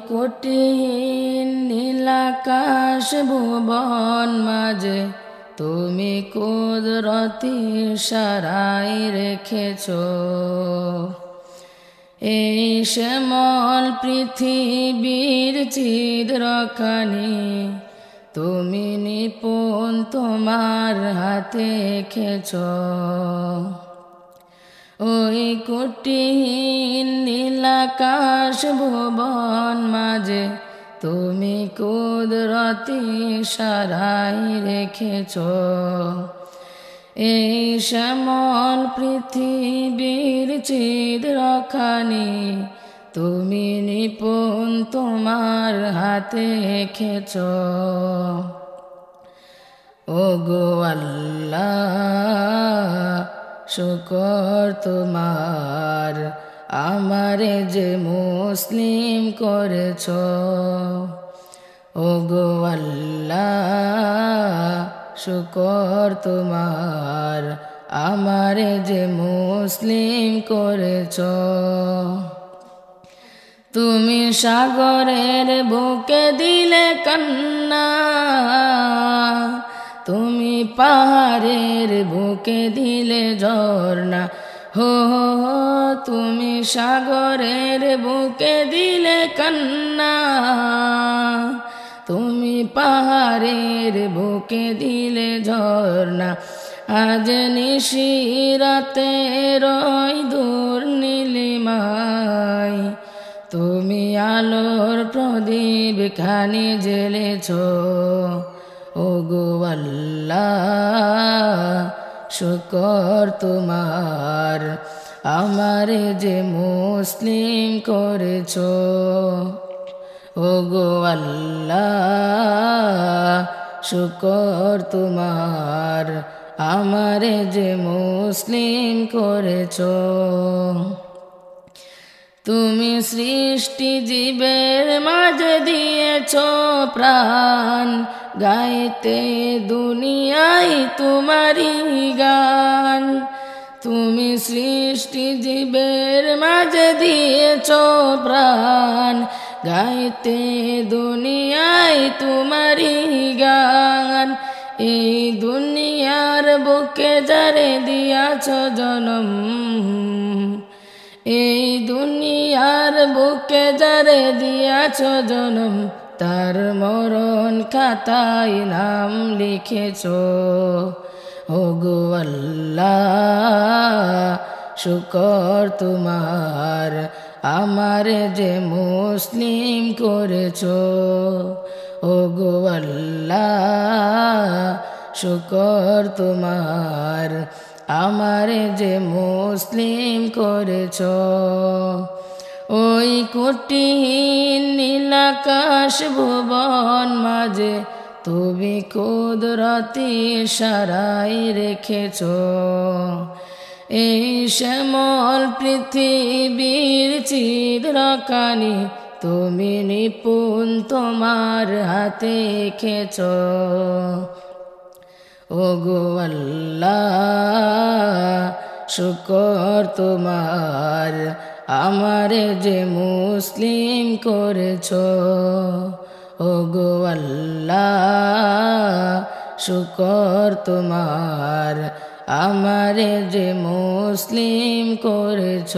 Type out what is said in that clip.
কোটিহীন নীলাকাশ ভুবন মাঝে তুমি কুদরতি ইশারায় রেখেছ। এই শ্যামল পৃথিবীর ছিদ্রখানি তুমি নিপুণ তোমার হাতে এঁকেছ। ওই কোটিহীন নীলাকাশ ভুবন মাঝে তুমি কুদরতি ইশারায় রেখেছ। এই শ্যামল পৃথিবীর ছিদ্রখানি তুমি নিপুণ তোমার হাতে এঁকেছ। ওগো আল্লাহ শুকর তোমার, আমারে যে মুসলিম করেছ। ওগো আল্লাহ শুকর তোমার, আমারে যে মুসলিম করেছ। তুমি সাগরের বুকে দিলে কান্না, তুমি পাহাড়ের বুকে দিলে ঝর্ণা। হো তুমি সাগরের বুকে দিলে কান্না, তুমি পাহাড়ের বুকে দিলে ঝর্ণা। আজ নিশিরাতে রই দূর নীলিমায় তুমি আলোর প্রদীপ খানি জ্বেলেছ। ওগো আল্লাহ শুকর তোমার, আমারে যে মুসলিম করেছ। ওগো আল্লাহ শুকর তোমার, আমারে যে মুসলিম করেছ। তুমি সৃষ্টি জীবের মাঝে দিয়েছ প্রাণ, গাইতে দুনিয়ায় তোমারি গান। তুমি সৃষ্টি জীবের মাঝে দিয়েছ প্রাণ, গাইতে দুনিয়ায় তোমারি গান। এই দুনিয়ার বুকে যারে দিয়াছ জনম, এই দুনিয়ার বুকে যারে দিয়াছ জনম, তার মরণ খাতায় নাম লিখেছ। ওগো আল্লাহ শুকর তোমার, আমারে যে মুসলিম করেছ। ওগো আল্লাহ শুকর তোমার, আমারে যে মুসলিম করেছ। ওই কোটিহীন নীলাকাশ ভুবন মাঝে তুমি কুদরতি ইশারায় রেখেছ। এই শ্যামল পৃথিবীর ছিদ্রখানি তুমি নিপুণ তোমার হাতে এঁকেছ। ওগো আল্লাহ শুকর তোমার, আমারে যে মুসলিম করেছ। ওগো আল্লাহ শুকর তোমার, আমারে যে মুসলিম করেছ।